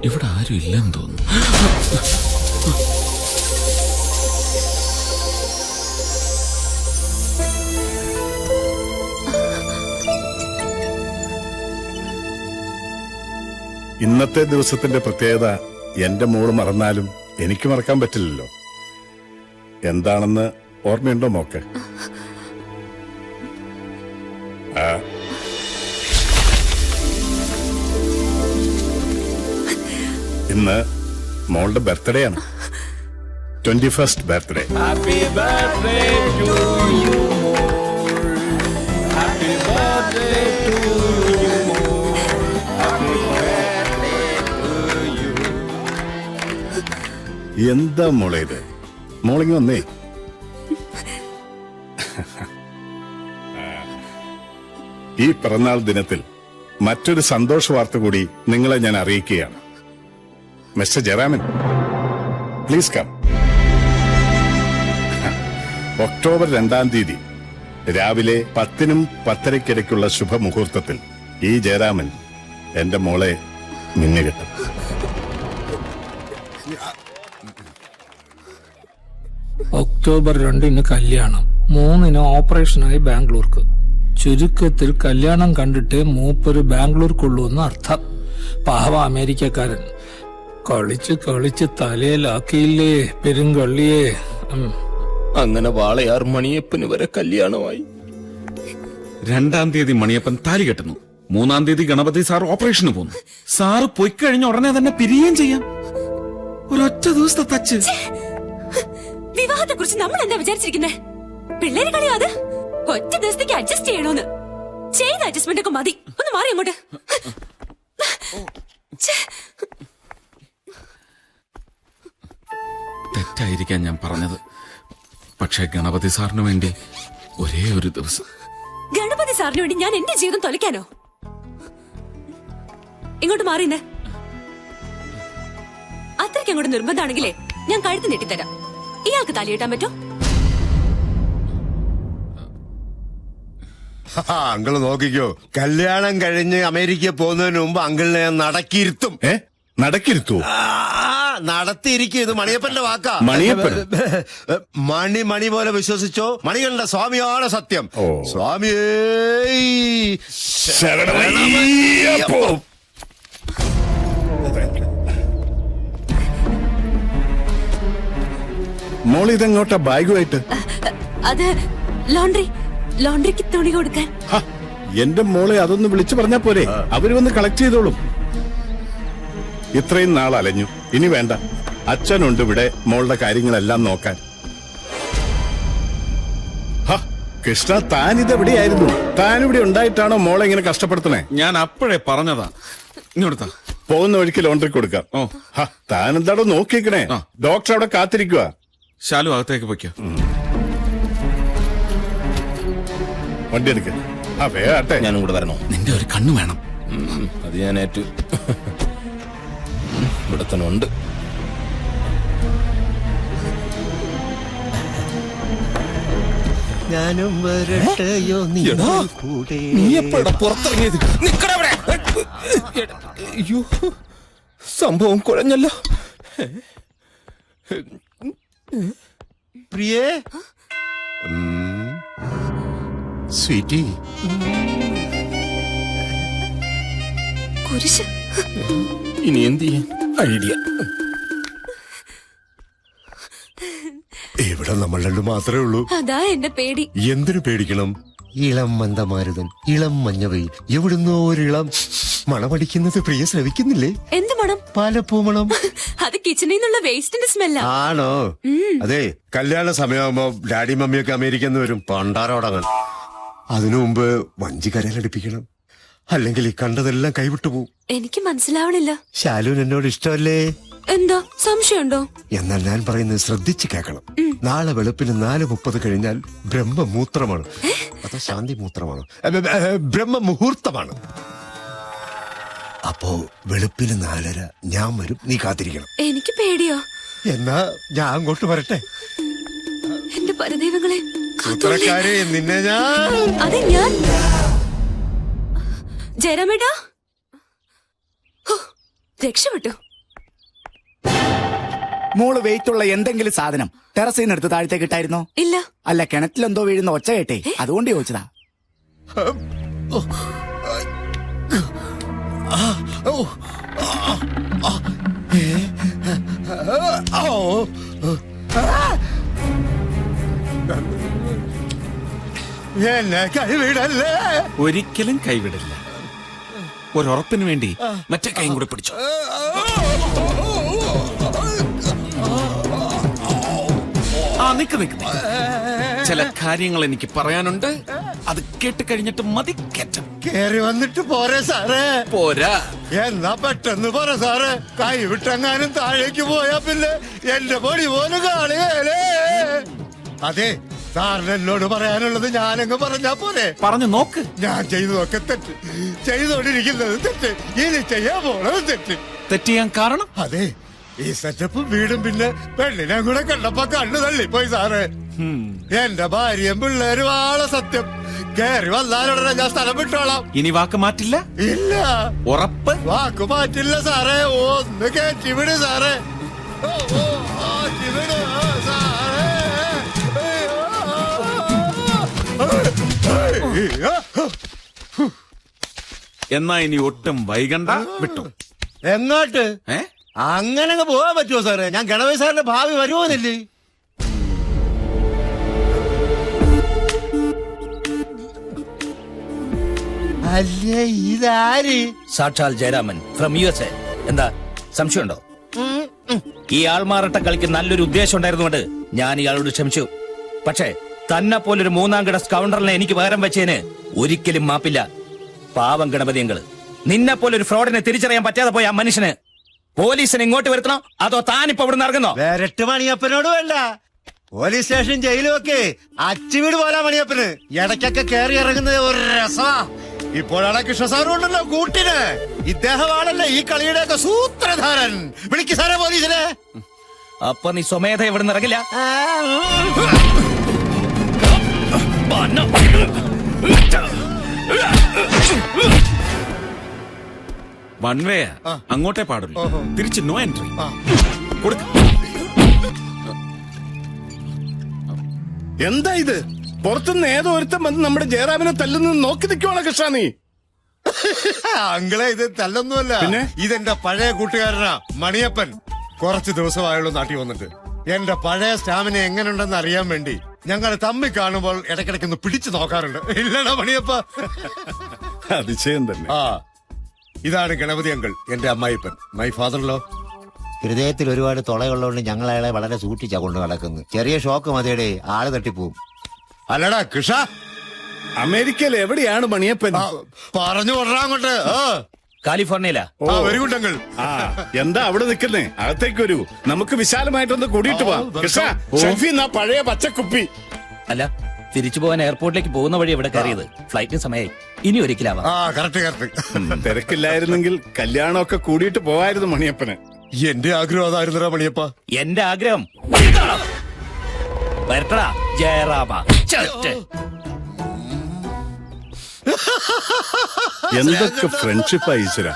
ഇവിടെ ആരും ഇല്ലെന്ന് തോന്നുന്നു. ഇന്നത്തെ ദിവസത്തിന്റെ പ്രത്യേകത എന്റെ മോള് മറന്നാലും എനിക്ക് മറക്കാൻ പറ്റില്ലല്ലോ. എന്താണെന്ന് ഓർമ്മയുണ്ടോ മോക്ക്? ഇന്ന് മോളുടെ ബർത്ത്ഡേ ആണ്. 21st birthday. Happy birthday to you മോൾ. ഹാപ്പി ബർത്ത്ഡേ ടു യു മോൾ. Happy birthday to you. എന്താ മോളെ ഇത്? മോളിങ് വന്നേ. ഈ പിറന്നാൾ ദിനത്തിൽ മറ്റൊരു സന്തോഷ വാർത്ത കൂടി നിങ്ങളെ ഞാൻ അറിയിക്കുകയാണ്. Mister Jayaraman, please come. October 2-ാം തീയതി രാവിലെ 10-നും 10:30-ക്കുള്ള ശുഭമുഹൂർത്തത്തിൽ ഈ ജയറാമൻ എന്റെ മോളെ മിന്നുകെട്ടും. ഒക്ടോബർ 2-ന് കല്യാണം, 3-ന് ഓപ്പറേഷനായി ബാംഗ്ലൂർക്ക്. ചുരുക്കത്തിൽ കല്യാണം കണ്ടിട്ട് മൂപ്പര് ബാംഗ്ലൂർക്കുള്ളൂ എന്ന് അർത്ഥം. പാവ അമേരിക്കക്കാരൻ കളിച്ച് കളിച്ച് തലയിലാക്കിയില്ലേ പെരുങ്കള്ളിയെ. അങ്ങനെ വാളയാർ മണിയപ്പന് വരെ കല്യാണമായി. 2-ാം തീയതി മണിയപ്പൻ താലി കെട്ടുന്നു. 3-ാം തീയതി ഗണപതി സാർ ഓപ്പറേഷന് പോകുന്നു. സാറ് പൊയ്ക്കഴിഞ്ഞ ഉടനെ തന്നെ പിരിയുകയും ചെയ്യാം. ഒരൊറ്റ ദിവസത്തെ തച്ച്. വിവാഹത്തെ കുറിച്ച് നമ്മൾ എന്താ വിചാരിച്ചിരിക്കുന്നേ? പിള്ളേര് കളിയാ അത്. ഒറ്റ ദിവസത്തേക്ക് അഡ്ജസ്റ്റ് ചെയ്യണോന്ന്. ചെയ്ത അഡ്ജസ്റ്റ്മെന്റ് ഒക്കെ മതി. ഒന്ന് മാറി അങ്ങോട്ട്. തെറ്റായിരിക്കാൻ ഞാൻ പറഞ്ഞത്. പക്ഷെ ഗണപതി സാറിന് വേണ്ടി ഒരേ ഒരു ദിവസം. ഗണപതി സാറിന് വേണ്ടി ഞാൻ എന്റെ ജീവിതം തൊലയ്ക്കാനോ? ഇങ്ങോട്ട് മാറിന്നേ. അത്രയ്ക്ക് അങ്ങോട്ട് നിർബന്ധമാണെങ്കിലേ ഞാൻ കഴുത്ത് നീട്ടിത്തരാം. ഇയാൾക്ക് തലയിട്ടാൻ പറ്റോ? അങ്കിള് നോക്കിക്കോ, കല്യാണം കഴിഞ്ഞ് അമേരിക്കയിൽ പോകുന്നതിന് മുമ്പ് അങ്കിളിനെ ഞാൻ നടക്കിയിരുത്തും. നടക്കിരുത്തൂ? നടത്തിയിരിക്കും. ഇത് മണിയപ്പന്റെ വാക്കാ. മണിയപ്പൻ? മണി പോലെ വിശ്വസിച്ചോ. മണികളുടെ സ്വാമിയാണ് സത്യം. സ്വാമിയേ മോൾ ഇതെങ്ങോട്ടാ ബാഗുമായിട്ട്? അത് ലോണ്ടറിക്ക് തുണി കൊടുക്കാൻ. എന്റെ മോളെ അതൊന്ന് വിളിച്ചു പറഞ്ഞാ പോരെ? അവര് വന്ന് കളക്ട് ചെയ്തോളും. ഇത്രയും നാൾ അലഞ്ഞു. ഇനി വേണ്ട. അച്ഛനുണ്ട് ഇവിടെ മോളുടെ കാര്യങ്ങളെല്ലാം നോക്കാൻ. കൃഷ്ണ, താനിതെവിടെയായിരുന്നു? താനിവിടെ ഉണ്ടായിട്ടാണോ മോളെ ഇങ്ങനെ കഷ്ടപ്പെടുത്തണേ? ഞാൻ അപ്പോഴേ പറഞ്ഞതാ. ഇങ്ങോട്ടാ പോകുന്ന വഴിക്ക് ലോണ്ടറി കൊടുക്കാം. താനെന്താടോ നോക്കിക്കണേ? ഡോക്ടർ അവിടെ കാത്തിരിക്കുക. ശാലു അകത്തേക്ക് പൊയ്ക്കോ. വണ്ടി എടുക്ക. വേട്ടെ, ഞാനും കൂടെ വരണോ? നിന്റെ ഒരു കണ്ണു വേണം. അത് ഞാൻ ഏറ്റു. ഇവിടെ തന്നെ ഉണ്ട്. ഞാനും വരട്ടെയോ നീ എപ്പോഴാ പുറത്തിറങ്ങിയത്? നിക്കടവിടെ. അയ്യോ, സംഭവം കുഴഞ്ഞല്ലോ. പ്രിയേ, സ്വീറ്റി, കുരിശ്. ഇനി എന്ത് ചെയ്യാൻ? ഐഡിയ. ഇവിടെ നമ്മൾ രണ്ടും മാത്രമേ ഉള്ളൂ. അതാ എന്റെ പേടി. എന്തിനു പേടിക്കണം? ഇളം മന്ദമാരുതൻ, ഇളം മഞ്ഞവയിൽ, എവിടുന്നോ ഒരിളം മണമടിക്കുന്നത് പ്രിയ ശ്രവിക്കുന്നില്ലേ? എന്ത് മണം? പാലപ്പൂ മണം. അത് കിച്ചണിൽ നിന്നുള്ള വേസ്റ്റിന്റെ സ്മെല്ലാ. ആണോ? അതെ, കല്യാണ സമയമാകുമ്പോ ഡാഡി മമ്മിയൊക്കെ അമേരിക്കന്ന് വരും പണ്ടാരോടങ്ങാൻ. അതിനു മുമ്പ് വഞ്ചി കരയിലടിപ്പിക്കണം. അല്ലെങ്കിൽ ഈ കണ്ടതെല്ലാം കൈവിട്ടു പോവും. എനിക്ക് മനസ്സിലാവണില്ല. ശാലുവിന് എന്നോട് ഇഷ്ടമല്ലേ? എന്താ സംശയമുണ്ടോ? എന്നാൽ ഞാൻ പറയുന്നത് ശ്രദ്ധിച്ചു കേൾക്കണം. നാളെ വെളുപ്പിന് 4:30 കഴിഞ്ഞാൽ ബ്രഹ്മമൂത്രമാണ്. അതോ ശാന്തി മൂത്രമാണ്? ബ്രഹ്മമുഹൂർത്തമാണ്. അപ്പോ വെളുപ്പിന് 4:30 ഞാൻ വരും. നീ കാത്തിരിക്കണം. എനിക്ക് പേടിയോ? എന്നാ ഞാൻ അങ്ങോട്ട് വരട്ടെ? എന്റെ പരദൈവങ്ങളെ, സൂത്രക്കാരെ, നിന്നെ ഞാൻ. അതെ, ഞാൻ ജയരാമേട്ടാ രക്ഷപ്പെട്ടു. മോള് വെയിറ്റ് ഉള്ള എന്തെങ്കിലും സാധനം ടെറസിൽ നിന്ന് എടുത്ത് താഴത്തേക്ക് ഇട്ടായിരുന്നോ? ഇല്ല. അല്ല, കിണറ്റിലെന്തോ വീഴുന്ന ഒച്ച കേട്ടേ, അതുകൊണ്ട് ചോദിച്ചതാ. എന്നെ കൈവിടല്ലേ. ഒരിക്കലും കൈവിടില്ല. ഒരുറപ്പിന് വേണ്ടി മറ്റേ കൈയും കൂടെ പിടിച്ചു. നിക്ക് നിക്ക് നിക്ക്. ചില കാര്യങ്ങൾ എനിക്ക് പറയാനുണ്ട്. അത് കേട്ട് കഴിഞ്ഞിട്ട് മതി കയറ്റം. കേറി വന്നിട്ട് പോരെ സാറേ? പോരാ. എന്നാ പെട്ടെന്ന് പറ സാറേ. കൈവിട്ടെങ്ങാനും താഴേക്ക് പോയാ പിന്നെ എന്റെ പൊടി പോലും കാണുകയല്ലേ. അതെ, സാറിന് എന്നോട് പറയാനുള്ളത് ഞാനങ്ങ് പറഞ്ഞാ പോരെ? പറഞ്ഞു നോക്ക്. ഞാൻ ചെയ്തതൊക്കെ തെറ്റ്, ചെയ്തോണ്ടിരിക്കുന്നത് തെറ്റ്, ഇനി ചെയ്യാൻ പോണത് തെറ്റ്. തെറ്റ് ചെയ്യാൻ കാരണം? അതെ, ഈ സെറ്റപ്പും വീടും പിന്നെ പെണ്ണിനെ കൂടെ കണ്ടപ്പോ കണ്ണു തള്ളിപ്പോയി സാറേ. എന്റെ ഭാര്യയും പിള്ളേരും ആളെ സത്യം. കേറി വന്നാലുടനെ ഞാൻ സ്ഥലം വിട്ടോളാം. ഇനി വാക്ക് മാറ്റില്ല? ഇല്ല. ഉറപ്പ്? വാക്ക് മാറ്റില്ല സാറേ. ഒന്ന് കയറ്റി വിട് സാറേ. മാറ്റി വിട് സാറേ. എന്നാ ഇനി ഒട്ടും വൈകണ്ട, വിട്ടു. എങ്ങോട്ട്? അങ്ങനെ പോകാൻ പറ്റുമോ സാറേ? ഞാൻ ഗണപതി സാറിന്റെ ഭാവി വരുമോന്നില്ലേ? അല്ലേ, ഇതാര്? സാക്ഷാൽ ജയരാമൻ ഫ്രം USA. എന്താ സംശയമുണ്ടോ? ഈ ആൾമാറാട്ടം കളിക്ക് നല്ലൊരു ഉദ്ദേശം ഉണ്ടായിരുന്നുകൊണ്ട് ഞാൻ ഇയാളോട് ക്ഷമിച്ചു. പക്ഷേ തന്നെ പോലൊരു മൂന്നാം കിട സ്കൗണ്ടറിനെ എനിക്ക് പകരം വെച്ചതിന് ഒരിക്കലും മാപ്പില്ല. പാവം ഗണപതിയങ്ങള്, നിന്നെ പോലൊരു ഫ്രോഡിനെ തിരിച്ചറിയാൻ പറ്റാതെ പോയ ആ മനുഷ്യന് പോലീസിനെ ഇങ്ങോട്ട് വരുത്തണോ അതോ താനിപ്പോ ഇവിടെ ഇറങ്ങുന്നോ? വേരട്ട് മണിയപ്പനോട് വേണ്ട, പോലീസ് സ്റ്റേഷൻ ജയിലും ഒക്കെ അച്ചുവീട് പോലാ മണിയപ്പന്. ഇടയ്ക്കൊക്കെ കയറി ഇറങ്ങുന്നത് ഒരു രസമാ. ഇപ്പോഴാണ് കൃഷ്ണ സാറുണ്ടല്ലോ കൂട്ടിന്. ഇദ്ദേഹമാണല്ലോ ഈ കളിയുടെയൊക്കെ സൂത്രധാരൻ. വിളിക്ക് സാറേ പോലീസിനെ. അപ്പൊ നീ സ്വമേധ ഇവിടെ നിന്ന് ഇറങ്ങില്ല? വൺ വേ, അങ്ങോട്ടേ പാടുള്ളൂ. തിരിച്ച് നോ എൻട്രി. എന്താ ഇത്? പുറത്തുനിന്ന് ഏതോ ഒരുത്തം വന്ന് നമ്മുടെ ജയറാമിനെ തല്ലുന്നത് നോക്കി നിൽക്കുവാണോ കൃഷ്ണ നീ? അങ്ങളെ, ഇത് തല്ലൊന്നുമല്ല. പിന്നെ ഇതെന്റെ പഴയ കൂട്ടുകാരനാ മണിയപ്പൻ. കുറച്ച് ദിവസമായുള്ളൂ നാട്ടിൽ വന്നിട്ട്. എന്റെ പഴയ സ്റ്റാമിന എങ്ങനെയുണ്ടെന്ന് അറിയാൻ വേണ്ടി ഞങ്ങൾ തമ്മിൽ കാണുമ്പോൾ ഇടയ്ക്കിടയ്ക്കൊന്ന് പിടിച്ചു നോക്കാറുണ്ട്. ഇല്ലടാ മണിയപ്പ? അതിശയം തന്നെ. ആ, ഇതാണ് ഗണപതി അങ്കിൾ, എന്റെ അമ്മായിപ്പൻ, മൈ ഫാദർ ലോ. ഹൃദയത്തിൽ ഒരുപാട് തുളയുള്ളതുകൊണ്ട് ഞങ്ങൾ അയാളെ വളരെ സൂക്ഷിച്ചാ കൊണ്ട് നടക്കുന്നത്. ചെറിയ ഷോക്ക് മതിയുടെ ആള് തട്ടിപ്പോവും. അല്ലടാ കൃഷ, അമേരിക്കയിൽ എവിടെയാണ് മണിയപ്പൻ? പറഞ്ഞു കൊണ്ടാ അങ്ങോട്ട്. കാലിഫോർണിയയിലാ. Very good uncle. എന്താ അവിടെ നിൽക്കുന്നേ? അകത്തേക്ക് വരൂ, നമുക്ക് വിശാലമായിട്ടൊന്ന് കൂടിയിട്ട് പോവാം. കൃഷ്ണ, ഷെഫി എന്നാ പഴയ പച്ചക്കുപ്പി. അല്ല, തിരിച്ചു പോകാൻ എയർപോർട്ടിലേക്ക് പോകുന്ന വഴി ഇവിടെ കയറിയത്. ഫ്ലൈറ്റിന് സമയമായി. ഇനി ഒരിക്കലാവാം. തിരക്കില്ലായിരുന്നെങ്കിൽ കല്യാണമൊക്കെ കൂടിയിട്ട് പോവായിരുന്നു മണിയപ്പന്. എന്റെ ആഗ്രഹം അതായിരുന്നടാ മണിയപ്പ. എന്റെ ആഗ്രഹം വരട്ടടാ ജയറാമ. എന്തൊക്കെ ഫ്രണ്ട്ഷിപ്പാ ഈശ്വര.